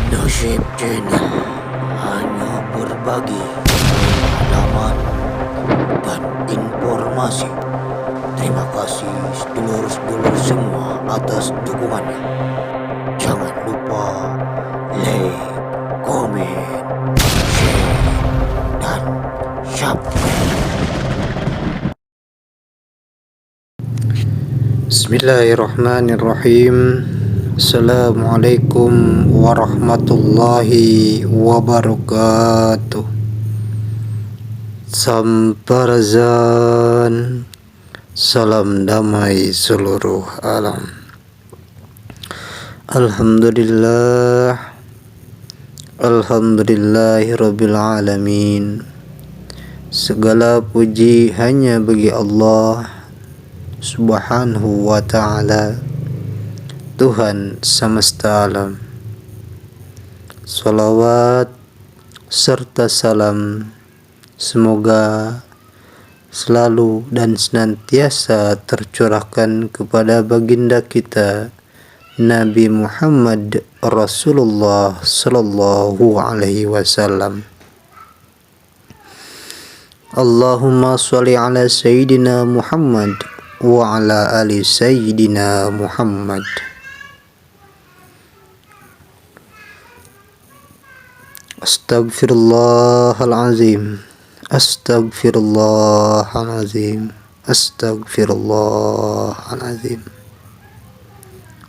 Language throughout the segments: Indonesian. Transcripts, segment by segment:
Nasib Channel hanya berbagi pengalaman dan informasi. Terima kasih sedulur-sedulur semua atas dukungannya. Jangan lupa like, komen, share, dan subscribe. Bismillahirrahmanirrahim. Assalamualaikum warahmatullahi wabarakatuh. Samparazan, salam damai seluruh alam. Alhamdulillahirabbil alamin. Segala puji hanya bagi Allah Subhanahu wa ta'ala, Tuhan semesta alam. Salawat serta salam semoga selalu dan senantiasa tercurahkan kepada baginda kita Nabi Muhammad Rasulullah sallallahu alaihi wasallam. Allahumma sholli ala sayyidina Muhammad wa ala ali sayyidina Muhammad. Astaghfirullahalazim. Astaghfirullahalazim. Astaghfirullahalazim.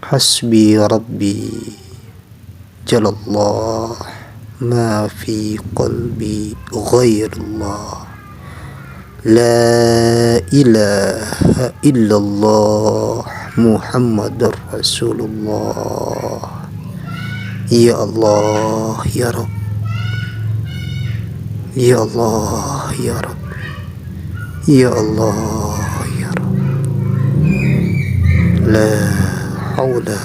Hasbi rabbi jalallah, ma fi qalbi ghairullah. La ilaha illallah Muhammadur Rasulullah. Ya Allah ya Rabb, ya Allah ya Rabb, ya Allah ya Rabb. La haula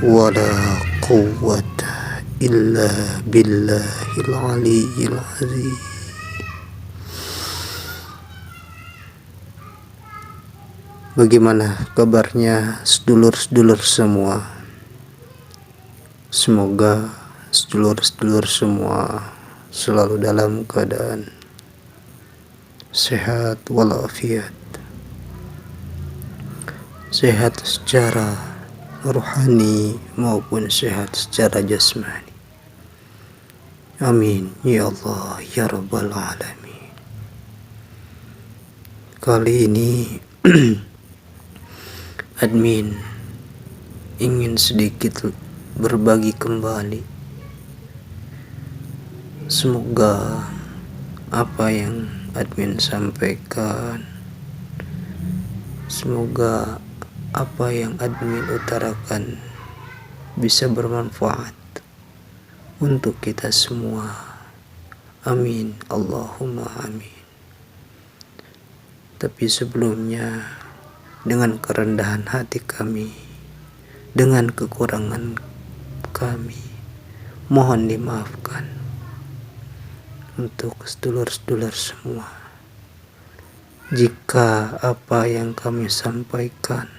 wa la quwwata illa billahil aliyyil azim. Bagaimana kabarnya sedulur-sedulur semua? Semoga sedulur-sedulur semua selalu dalam keadaan sehat walafiat, sehat secara rohani maupun sehat secara jasmani. Amin ya Allah ya Rabbal alamin. Kali ini admin ingin sedikit berbagi kembali. Semoga apa yang admin sampaikan, semoga apa yang admin utarakan bisa bermanfaat untuk kita semua. Amin Allahumma amin. Tapi sebelumnya, dengan kerendahan hati kami, dengan kekurangan kami, mohon dimaafkan untuk sedulur-sedulur semua jika apa yang kami sampaikan,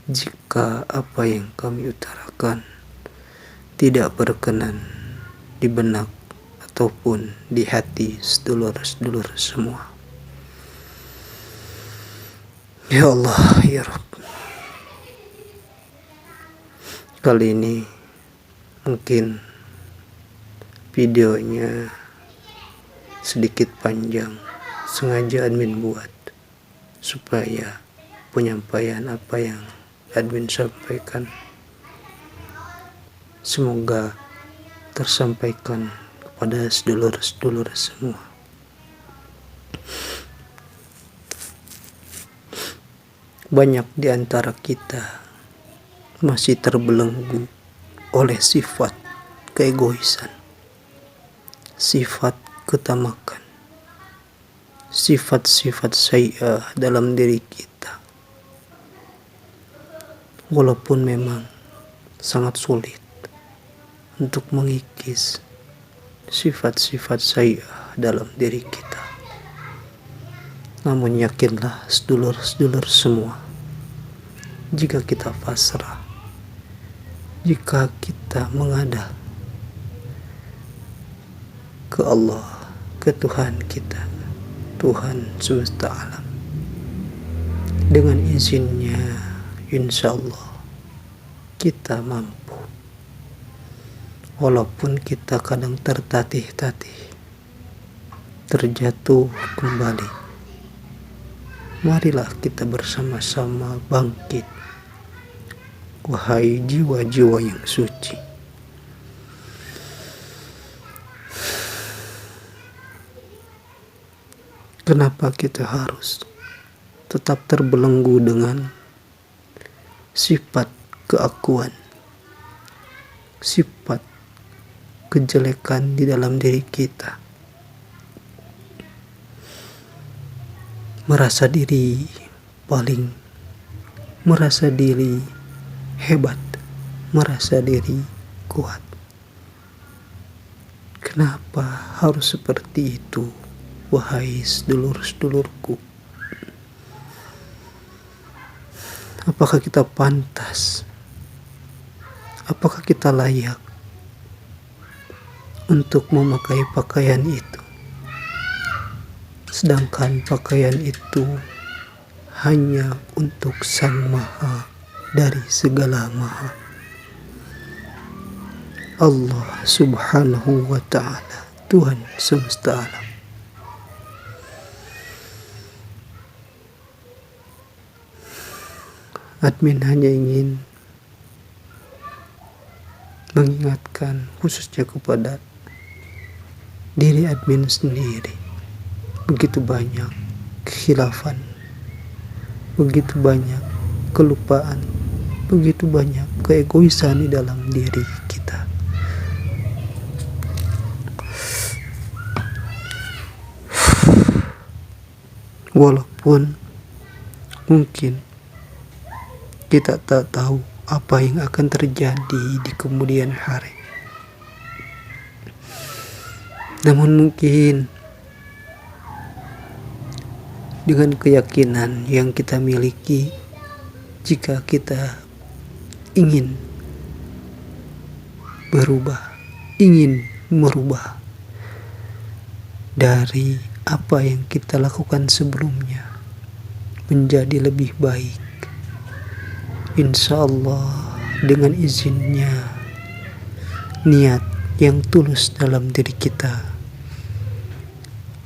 jika apa yang kami utarakan tidak berkenan di benak ataupun di hati sedulur-sedulur semua. Ya Allah ya Rabb, kali ini mungkin videonya sedikit panjang, sengaja admin buat supaya penyampaian apa yang admin sampaikan semoga tersampaikan kepada sedulur-sedulur semua. Banyak di antara kita masih terbelenggu oleh sifat keegoisan, sifat ketamakan, sifat-sifat sayyi'ah dalam diri kita. Walaupun memang sangat sulit untuk mengikis sifat-sifat sayyi'ah dalam diri kita, namun yakinlah sedulur-sedulur semua, jika kita pasrah, jika kita mengadah ke Allah, ke Tuhan kita, Tuhan semesta alam. Dengan izinnya, insya Allah kita mampu. Walaupun kita kadang tertatih-tatih, terjatuh kembali, marilah kita bersama-sama bangkit. Wahai jiwa-jiwa yang suci, kenapa kita harus tetap terbelenggu dengan sifat keakuan, sifat kejelekan di dalam diri kita, merasa diri paling, merasa diri hebat, merasa diri kuat. Kenapa harus seperti itu, wahai sedulur-sedulurku? Apakah kita pantas? Apakah kita layak untuk memakai pakaian itu? Sedangkan pakaian itu hanya untuk Sang Maha dari segala maha, Allah Subhanahu wa Ta'ala, Tuhan semesta alam. Admin hanya ingin mengingatkan khususnya kepada diri admin sendiri. Begitu banyak kekhilafan, begitu banyak kelupaan, begitu banyak keegoisan di dalam diri kita. Walaupun mungkin kita tak tahu apa yang akan terjadi di kemudian hari, namun mungkin dengan keyakinan yang kita miliki, jika kita ingin berubah, ingin merubah dari apa yang kita lakukan sebelumnya menjadi lebih baik, insya Allah dengan izinnya, niat yang tulus dalam diri kita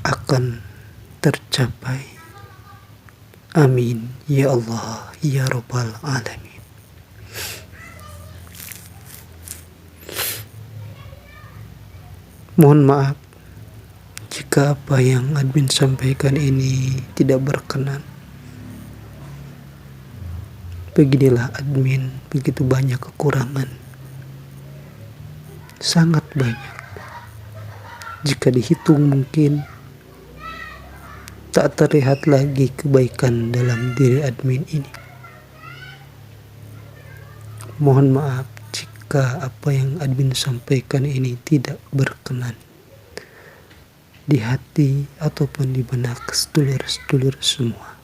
akan tercapai. Amin ya Allah ya Rabbal Alamin. Mohon maaf jika apa yang admin sampaikan ini tidak berkenan. Beginilah admin, begitu banyak kekurangan, sangat banyak. Jika dihitung mungkin tak terlihat lagi kebaikan dalam diri admin ini. Mohon maaf jika apa yang admin sampaikan ini tidak berkenan di hati ataupun di benak sedulur-sedulur semua.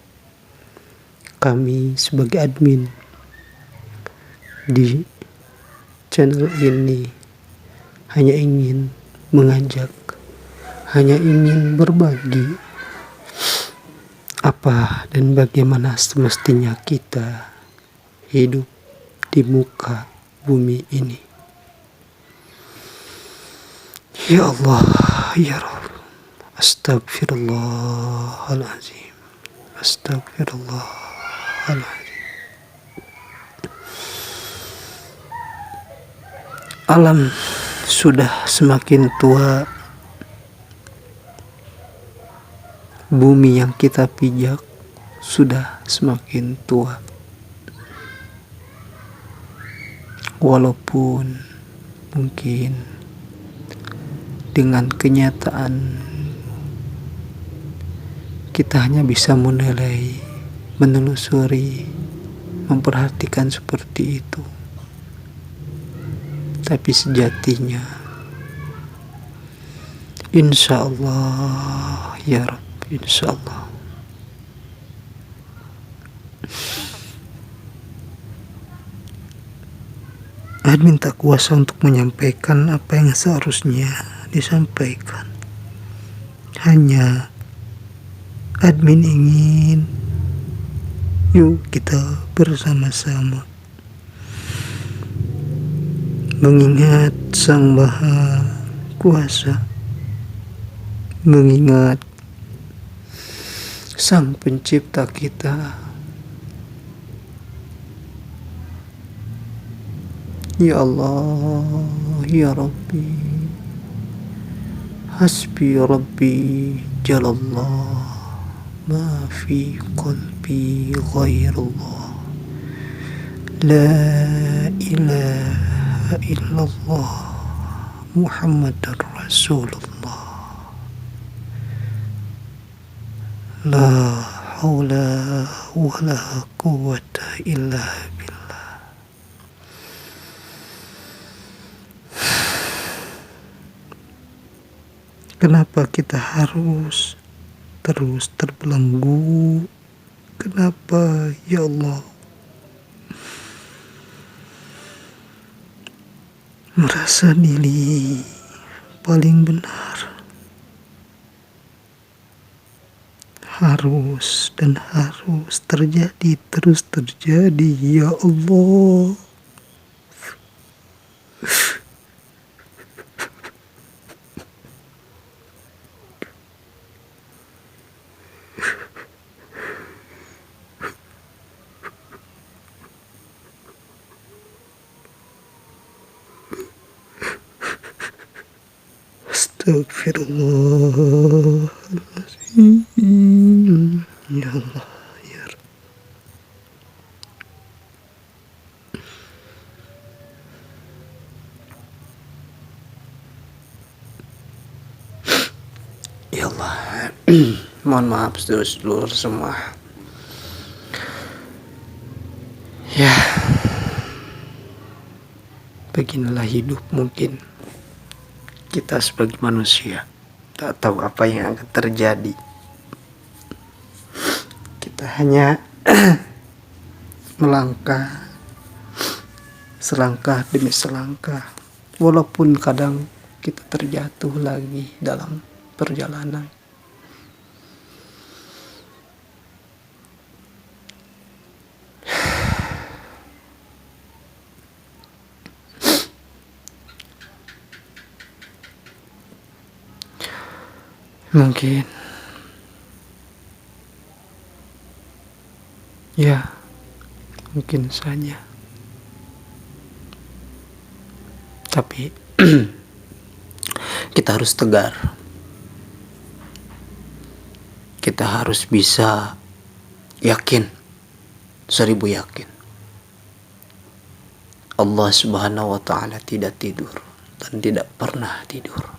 Kami sebagai admin di channel ini hanya ingin mengajak, hanya ingin berbagi apa dan bagaimana semestinya kita hidup di muka bumi ini. Ya Allah, ya Rabb, astagfirullahaladzim, astagfirullahaladzim. Alam sudah semakin tua, bumi yang kita pijak sudah semakin tua. Walaupun mungkin dengan kenyataan kita hanya bisa menilai, menelusuri, memperhatikan seperti itu. Tapi sejatinya insya Allah ya Rabb, insya Allah admin tak kuasa untuk menyampaikan apa yang seharusnya disampaikan. Hanya admin ingin yuk kita bersama-sama mengingat Sang Maha Kuasa, mengingat Sang Pencipta kita. Ya Allah, ya Rabbi, hasbi Rabbi jalallah, ma fi qalbi ghairullah, la ilaha illallah, Muhammadar Rasulullah, la haula wa la quwwata illa billah. Kenapa kita harus terus terbelenggu? Kenapa ya Allah merasa diri paling benar? Harus dan harus terjadi, terus terjadi ya Allah. Astagfirullahaladzim. Ya Allah, ya Rabb. Ya Allah, mohon maaf sedulur-sedulur semua. Ya, beginilah hidup. Mungkin kita sebagai manusia tak tahu apa yang akan terjadi. Kita hanya melangkah selangkah demi selangkah, walaupun kadang kita terjatuh lagi dalam perjalanan. Mungkin ya, mungkin saja, tapi kita harus tegar. Kita harus bisa yakin, 1000 yakin. Allah Subhanahu wa Ta'ala tidak tidur dan tidak pernah tidur.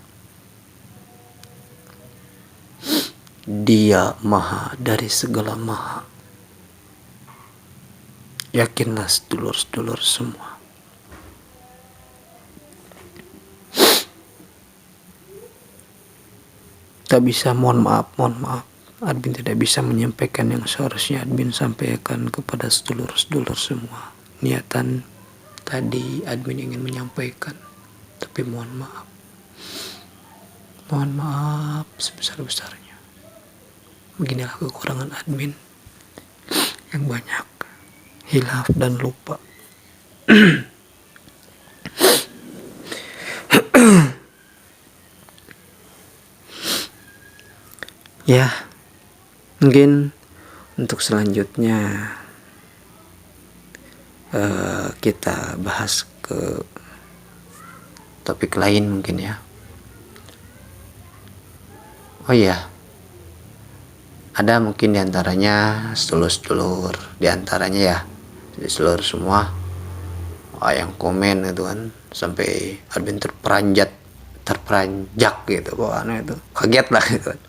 Dia maha dari segala maha. Yakinlah sedulur-sedulur semua. Tak bisa, mohon maaf. Admin tidak bisa menyampaikan yang seharusnya admin sampaikan kepada sedulur-sedulur semua. Niatan tadi admin ingin menyampaikan, tapi mohon maaf. Mohon maaf sebesar-besarnya. Beginilah kekurangan admin yang banyak hilaf dan lupa. Ya, mungkin untuk selanjutnya kita bahas ke topik lain mungkin ya. Oh iya, ada mungkin diantaranya sedulur-sedulur, diantaranya ya sedulur semua yang komen itu kan, sampai admin terperanjak gitu, pokoknya itu kaget lah gitu kan.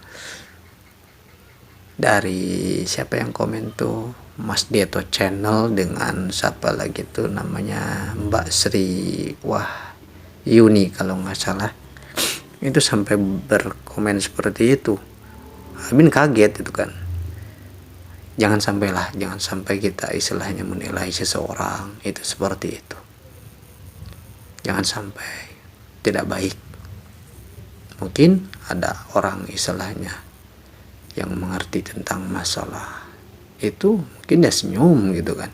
Dari siapa yang komen tuh, Mas Dieto Channel dengan siapa lagi tuh namanya, Mbak Sri Yuni kalau nggak salah, itu sampai berkomen seperti itu. Admin kaget itu kan. Jangan sampai kita istilahnya menilai seseorang itu seperti itu. Jangan sampai, tidak baik mungkin ada orang istilahnya yang mengerti tentang masalah itu, mungkin dia senyum gitu kan.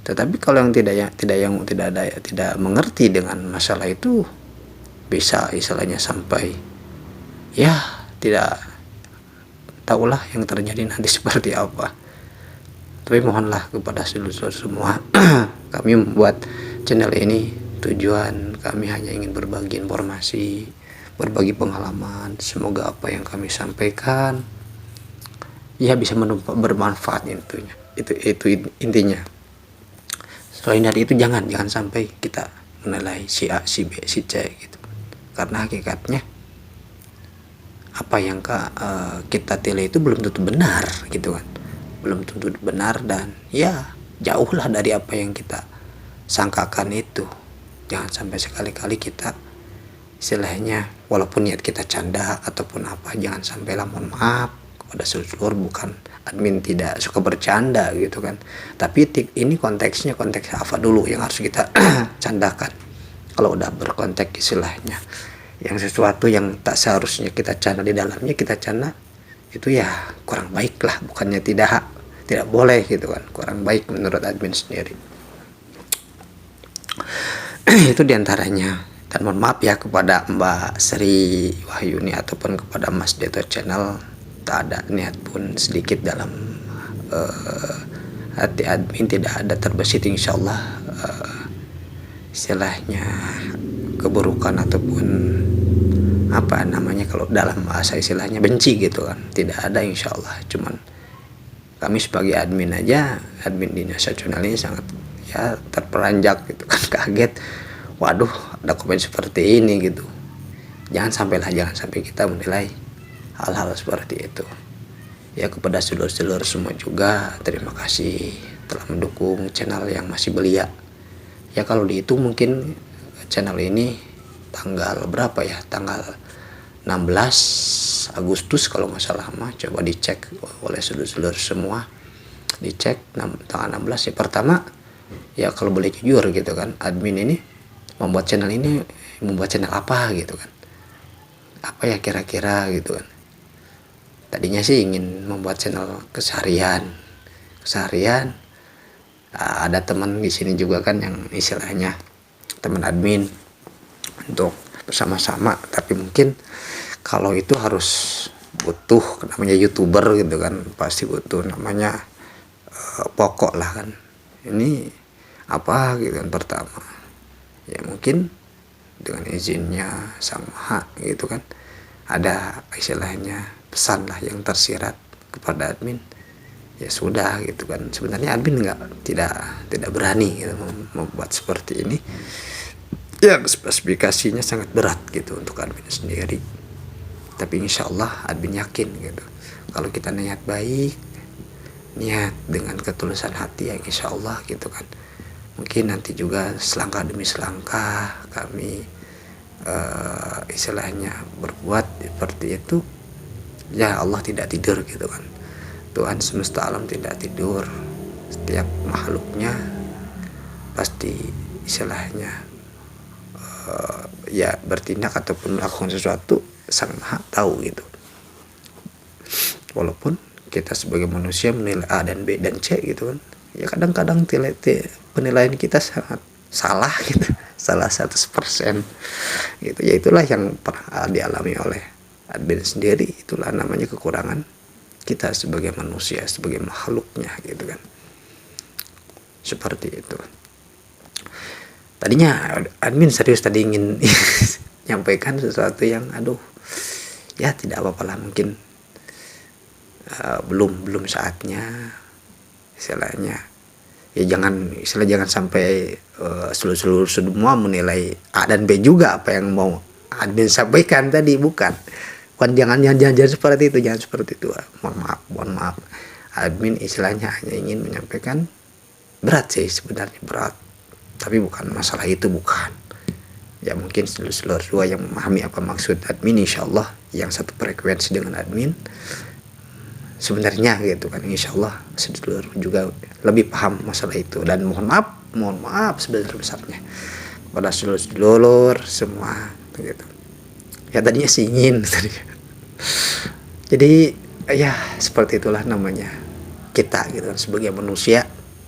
Tetapi kalau yang tidak mengerti dengan masalah itu, bisa istilahnya sampai ya tidak tahulah yang terjadi nanti seperti apa. Tapi mohonlah kepada seluruh semua kami membuat channel ini tujuan kami hanya ingin berbagi informasi, berbagi pengalaman. Semoga apa yang kami sampaikan ya bisa bermanfaat, intinya itu intinya. Selain dari itu jangan sampai kita menilai si A, si B, si C gitu. Karena hakikatnya apa yang kita nilai itu belum tentu benar gitu kan. Belum tentu benar, dan ya jauhlah dari apa yang kita sangkakan itu. Jangan sampai sekali-kali kita istilahnya walaupun niat kita canda ataupun apa, jangan sampailah, mohon maaf kepada seluruh, bukan admin tidak suka bercanda gitu kan, tapi ini konteksnya konteks apa dulu yang harus kita candakan. Kalau udah berkonteks istilahnya yang sesuatu yang tak seharusnya kita canda di dalamnya kita canda, itu ya kurang baik lah, bukannya tidak boleh gitu kan, kurang baik menurut admin sendiri. Itu diantaranya. Dan mohon maaf ya kepada Mbak Sri Wahyuni ataupun kepada Mas Deto Channel, tak ada niat pun sedikit dalam hati admin, tidak ada terbesit insyaallah istilahnya keburukan ataupun apa namanya kalau dalam bahasa istilahnya benci gitu kan, tidak ada insyaallah. Cuman kami sebagai admin aja, admin di Indonesia Channel ini sangat ya terperanjak gitu kan, kaget, waduh ada komen seperti ini gitu. Jangan sampai kita menilai hal-hal seperti itu. Ya kepada sedulur-sedulur semua juga terima kasih telah mendukung channel yang masih belia. Ya kalau dihitung mungkin channel ini tanggal berapa ya, tanggal 16 Agustus kalau nggak salah mah, coba dicek oleh sedulur-sedulur semua, dicek tanggal 16 ya. Pertama ya kalau boleh jujur gitu kan, admin ini membuat channel apa gitu kan, apa ya kira-kira gitu kan. Tadinya sih ingin membuat channel keseharian. Ada teman di sini juga kan yang istilahnya teman admin untuk bersama-sama, tapi mungkin kalau itu harus butuh namanya YouTuber gitu kan, pasti butuh namanya pokok lah kan. Ini apa gitu kan, pertama ya mungkin dengan izinnya Sang Maha gitu kan, ada istilahnya pesan lah yang tersirat kepada admin, ya sudah gitu kan. Sebenarnya admin tidak berani gitu membuat seperti ini ya, spesifikasinya sangat berat gitu untuk admin sendiri. Tapi insya Allah admin yakin gitu, kalau kita niat baik, niat dengan ketulusan hati, ya insya Allah gitu kan, mungkin nanti juga selangkah demi selangkah kami istilahnya berbuat seperti itu. Ya Allah tidak tidur gitu kan, Tuhan semesta alam tidak tidur, setiap makhluknya pasti istilahnya ya bertindak ataupun melakukan sesuatu, Sang Maha tahu gitu. Walaupun kita sebagai manusia menilai A dan B dan C gitu kan, ya kadang-kadang penilaian kita sangat salah gitu, salah 100% gitu. Ya itulah yang pernah dialami oleh admin sendiri, itulah namanya kekurangan kita sebagai manusia, sebagai makhluknya gitu kan, seperti itu. Tadinya admin serius tadi ingin nyampaikan sesuatu yang ya tidak apa-apa lah, mungkin belum saatnya istilahnya. Ya jangan sampai seluruh semua menilai A dan B juga apa yang mau admin sampaikan tadi, bukan jangan seperti itu, jangan seperti itu. Mohon maaf admin istilahnya hanya ingin menyampaikan, berat sih sebenarnya, berat, tapi bukan masalah itu, bukan. Ya mungkin seluruh dua yang memahami apa maksud admin, insyaallah yang satu frekuensi dengan admin sebenarnya gitu kan, insyaallah seluruh juga lebih paham masalah itu. Dan mohon maaf sebesar-besarnya kepada seluruh semua gitu ya tadinya sih ingin. Jadi ya seperti itulah namanya kita gitu kan, sebagai manusia.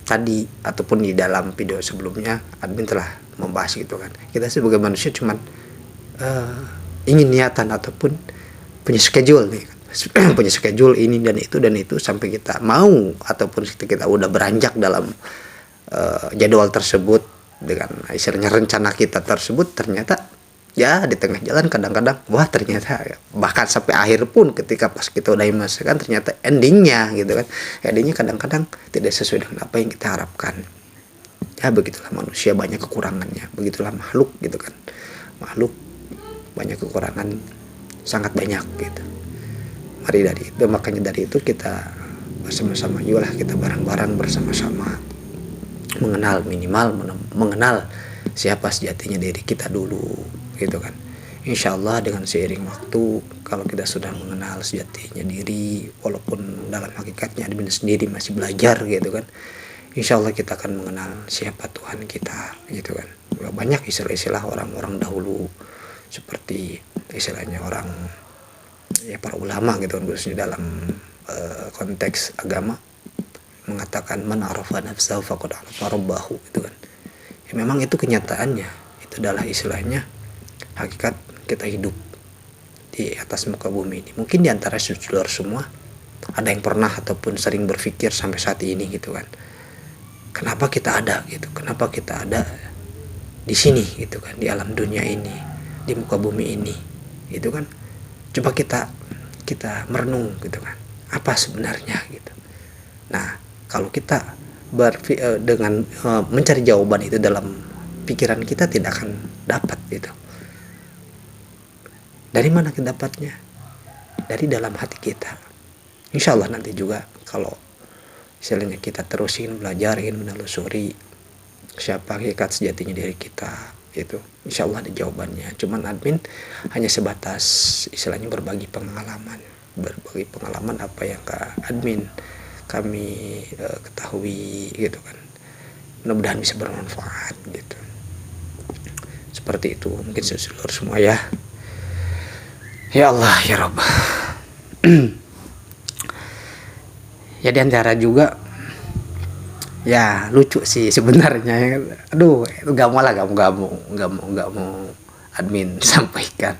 Tadi ataupun di dalam video sebelumnya admin telah membahas gitu kan, kita sebagai manusia cuman ingin niatan ataupun punya schedule nih kan. Punya schedule ini dan itu sampai kita mau ataupun kita udah beranjak dalam jadwal tersebut dengan istilahnya rencana kita tersebut, ternyata ya di tengah jalan kadang-kadang wah ternyata bahkan sampai akhir pun ketika pas kita udah memasukkan ternyata endingnya gitu kan, endingnya kadang-kadang tidak sesuai dengan apa yang kita harapkan. Ya begitulah manusia, banyak kekurangannya, begitulah makhluk gitu kan, makhluk banyak kekurangan, sangat banyak gitu. Makanya dari itu kita bersama-sama yulah, kita bareng-bareng bersama-sama mengenal siapa sejatinya diri kita dulu gitu kan. Insya Allah dengan seiring waktu, kalau kita sudah mengenal sejatinya diri, walaupun dalam hakikatnya admin sendiri masih belajar gitu kan, insya Allah kita akan mengenal siapa Tuhan kita gitu kan. Banyak istilah-istilah orang-orang dahulu, seperti istilahnya orang ya para ulama gitu kan, khususnya dalam konteks agama, mengatakan man arafa nafsahu faqad arafa rabbahu gitu kan. Ya, memang itu kenyataannya, itu adalah istilahnya hakikat kita hidup di atas muka bumi ini. Mungkin di antara saudara semua ada yang pernah ataupun sering berpikir sampai saat ini gitu kan, kenapa kita ada gitu, kenapa kita ada di sini gitu kan, di alam dunia ini, di muka bumi ini gitu kan. Coba kita merenung gitu kan, apa sebenarnya gitu. Nah kalau kita dengan mencari jawaban itu dalam pikiran kita, tidak akan dapat gitu. Dari mana kita dapatnya? Dari dalam hati kita. Insya Allah nanti juga kalau istilahnya kita terus ingin belajar, ingin menelusuri siapa hakikat sejatinya diri kita, itu insya Allah ada jawabannya. Cuman admin hanya sebatas istilahnya berbagi pengalaman apa yang admin kami ketahui gitu kan. Mudah-mudahan bisa bermanfaat gitu. Seperti itu mungkin seluruh semua ya. Ya Allah ya Rabb. Ya diantara juga ya lucu sih sebenarnya. Aduh itu gak mau admin sampaikan.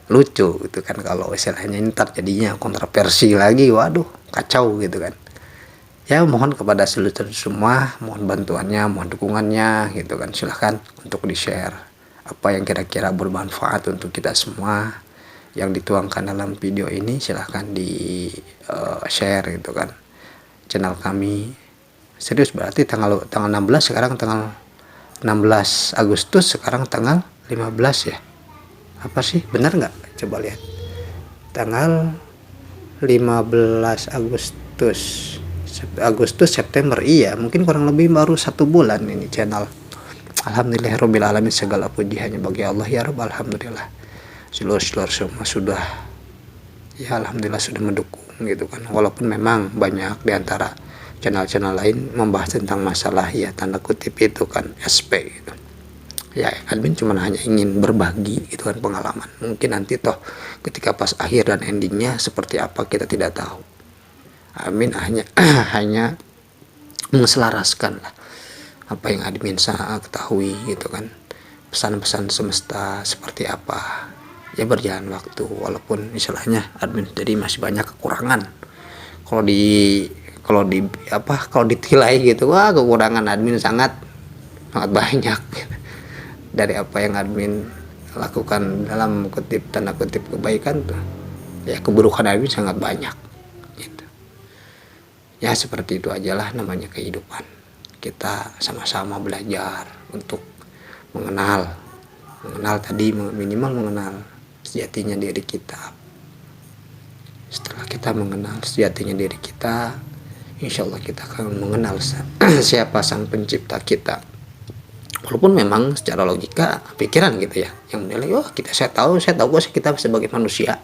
Lucu gitu kan, kalau istilahnya ntar jadinya kontroversi lagi, waduh kacau gitu kan. Ya mohon kepada seluruh semua, mohon bantuannya, mohon dukungannya gitu kan. Silahkan untuk di share apa yang kira-kira bermanfaat untuk kita semua yang dituangkan dalam video ini. Silahkan di share gitu kan channel kami. Serius berarti tanggal 16 sekarang, tanggal 16 Agustus sekarang tanggal 15 ya, apa sih benar nggak, coba lihat tanggal 15 Agustus September, iya mungkin kurang lebih baru 1 bulan ini channel. Alhamdulillahirabbil alamin, segala puji hanya bagi Allah ya Rabb. Alhamdulillah seluruh semua sudah ya alhamdulillah sudah mendukung gitu kan, walaupun memang banyak diantara channel-channel lain membahas tentang masalah ya tanda kutip itu kan SP gitu. Ya admin cuma hanya ingin berbagi gitu kan pengalaman. Mungkin nanti toh ketika pas akhir dan endingnya seperti apa kita tidak tahu. Admin hanya mengeselaraskan lah apa yang admin ketahui gitu kan, pesan-pesan semesta seperti apa. Ya berjalan waktu, walaupun istilahnya admin jadi masih banyak kekurangan. Kalau ditilai gitu, wah kekurangan admin sangat banyak dari apa yang admin lakukan dalam tanda kutip kebaikan tuh, ya keburukan admin sangat banyak gitu. Ya seperti itu ajalah namanya kehidupan. Kita sama-sama belajar untuk mengenal tadi, minimal mengenal sejatinya diri kita. Setelah kita mengenal sejatinya diri kita, insya Allah kita akan mengenal siapa sang pencipta kita. Walaupun memang secara logika pikiran gitu ya yang menilai, oh saya tahu kita sebagai manusia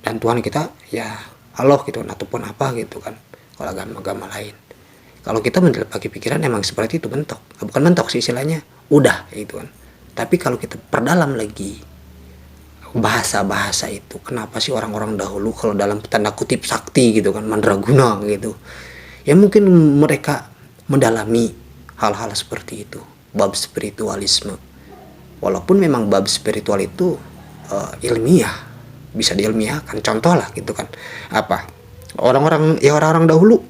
dan Tuhan kita ya Allah gitu kan, ataupun apa gitu kan. Kalau agama lain, kalau kita menilai pakai pikiran emang seperti itu, bukan mentok sih istilahnya, udah gitu kan. Tapi kalau kita perdalam lagi, bahasa-bahasa itu. Kenapa sih orang-orang dahulu kalau dalam tanda kutip sakti gitu kan, mandraguna gitu. Ya mungkin mereka mendalami hal-hal seperti itu, bab spiritualisme. Walaupun memang bab spiritual itu ilmiah, bisa diilmiahkan. Contoh lah gitu kan. Apa? Orang-orang dahulu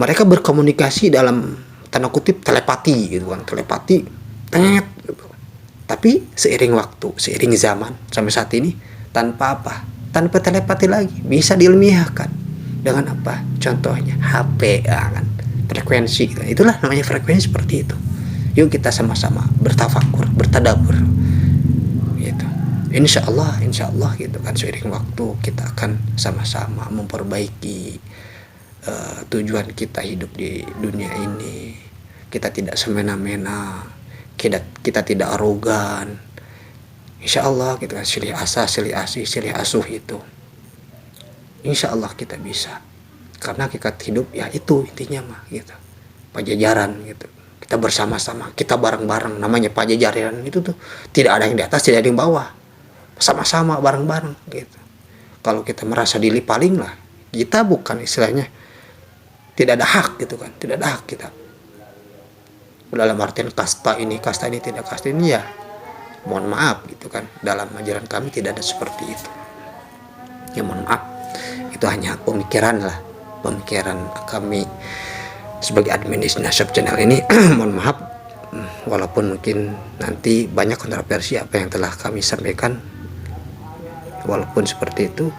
mereka berkomunikasi dalam tanda kutip telepati gitu kan, telepati gitu. Tapi seiring waktu, seiring zaman sampai saat ini tanpa telepati lagi, bisa diilmiahkan dengan apa? Contohnya HP ya kan, frekuensi. Itulah namanya frekuensi seperti itu. Yuk kita sama-sama bertafakur, bertadabur gitu. Insya Allah gitu kan, seiring waktu kita akan sama-sama memperbaiki tujuan kita hidup di dunia ini. Kita tidak semena-mena, kita tidak arogan. Insya Allah gitu kan, silih asuh itu. Insya Allah kita bisa. Karena hakikat hidup ya itu intinya mah gitu. Pajajaran gitu. Kita bersama-sama, kita bareng-bareng. Namanya pajajaran itu tuh tidak ada yang di atas, tidak ada yang bawah. Sama-sama bareng-bareng gitu. Kalau kita merasa diri paling lah, kita bukan istilahnya tidak ada hak gitu kan, tidak ada hak kita. Dalam artian kasta ini tidak, kasta ini ya mohon maaf gitu kan, dalam ajaran kami tidak ada seperti itu. Ya mohon maaf, itu hanya pemikiran kami sebagai admin di Nasab channel ini. Mohon maaf, walaupun mungkin nanti banyak kontroversi apa yang telah kami sampaikan. Walaupun seperti itu,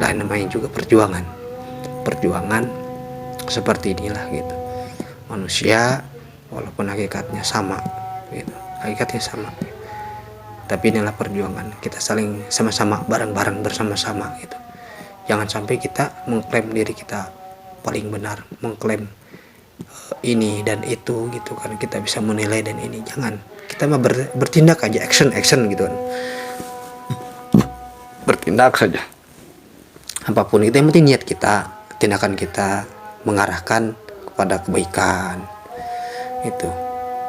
lain namanya juga perjuangan seperti inilah gitu. Manusia walaupun hakikatnya sama gitu, tapi inilah perjuangan, kita saling sama-sama bareng-bareng bersama-sama gitu. Jangan sampai kita mengklaim diri kita paling benar, mengklaim ini dan itu gitu kan, kita bisa menilai dan ini. Jangan, kita mah bertindak aja, action gitu kan, bertindak saja apapun itu. Yang penting niat kita, tindakan kita mengarahkan kepada kebaikan itu.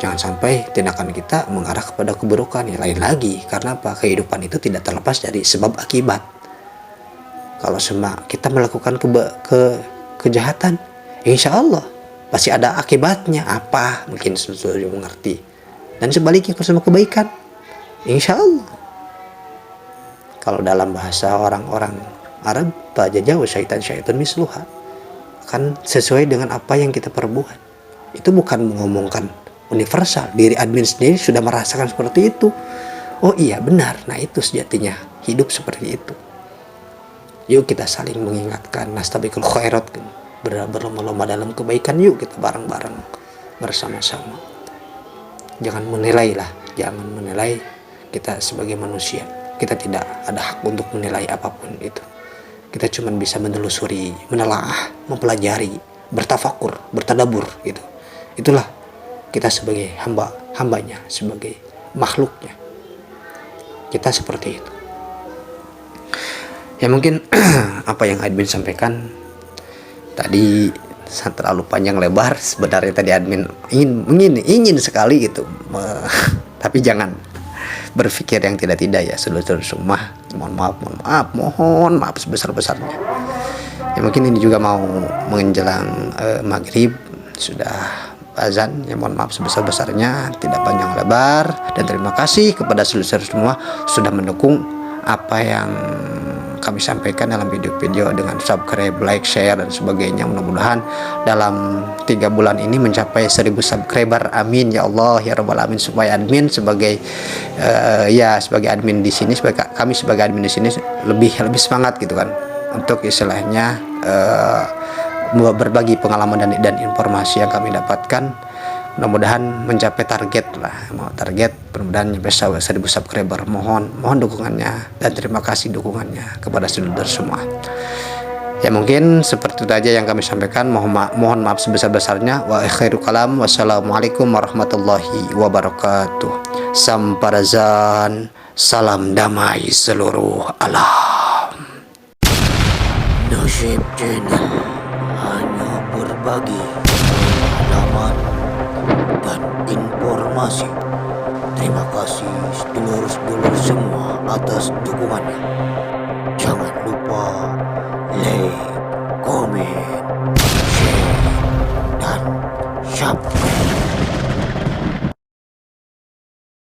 Jangan sampai tindakan kita mengarah kepada keburukan. Ya lain lagi, karena apa? Kehidupan itu tidak terlepas dari sebab akibat. Kalau kita melakukan kejahatan, insya Allah pasti ada akibatnya. Apa? Mungkin sudah mengerti. Dan sebaliknya kalau sama kebaikan, insya Allah. Kalau dalam bahasa orang-orang Arab, fajaja syaitan misluha, kan sesuai dengan apa yang kita perbuat. Itu bukan mengomongkan universal, diri admin sendiri sudah merasakan seperti itu. Oh iya benar, nah itu sejatinya hidup seperti itu. Yuk kita saling mengingatkan, nastabiqul khairat, berlomba-lomba dalam kebaikan. Yuk kita bareng-bareng bersama-sama. Jangan menilai kita sebagai manusia. Kita tidak ada hak untuk menilai apapun itu. Kita cuma bisa menelusuri, menelaah, mempelajari, bertafakur, bertadabur gitu. Itulah kita sebagai hambanya, sebagai makhluknya. Kita seperti itu. Ya mungkin apa yang admin sampaikan tadi terlalu panjang lebar. Sebenarnya tadi admin ingin sekali gitu, tapi jangan berpikir yang tidak ya seluruh semua. Mohon maaf sebesar-besarnya. Ya mungkin ini juga mau menjelang maghrib, sudah azan. Ya mohon maaf sebesar-besarnya, tidak panjang lebar. Dan terima kasih kepada seluruh semua sudah mendukung apa yang kami sampaikan dalam video-video dengan subscribe, like, share dan sebagainya. Mudah-mudahan dalam 3 bulan ini mencapai 1000 subscriber. Amin ya Allah ya rabbal alamin. Supaya admin sebagai sebagai admin di sini, kami sebagai admin di sini lebih semangat gitu kan, untuk istilahnya berbagi pengalaman dan informasi yang kami dapatkan. Mudah-mudahan mencapai target mudah-mudahan nyampe 1000 subscriber. Mohon dukungannya dan terima kasih dukungannya kepada saudara semua. Ya mungkin seperti itu aja yang kami sampaikan. Mohon maaf sebesar-besarnya. Wa akhiru kalam, wassalamualaikum warahmatullahi wabarakatuh. Samparazan, salam damai seluruh alam. Nasib Channel hanya berbagi pengalaman dan informasi Terima kasih sedulur-sedulur semua atas dukungannya. Jangan lupa like, komen, share, dan subscribe.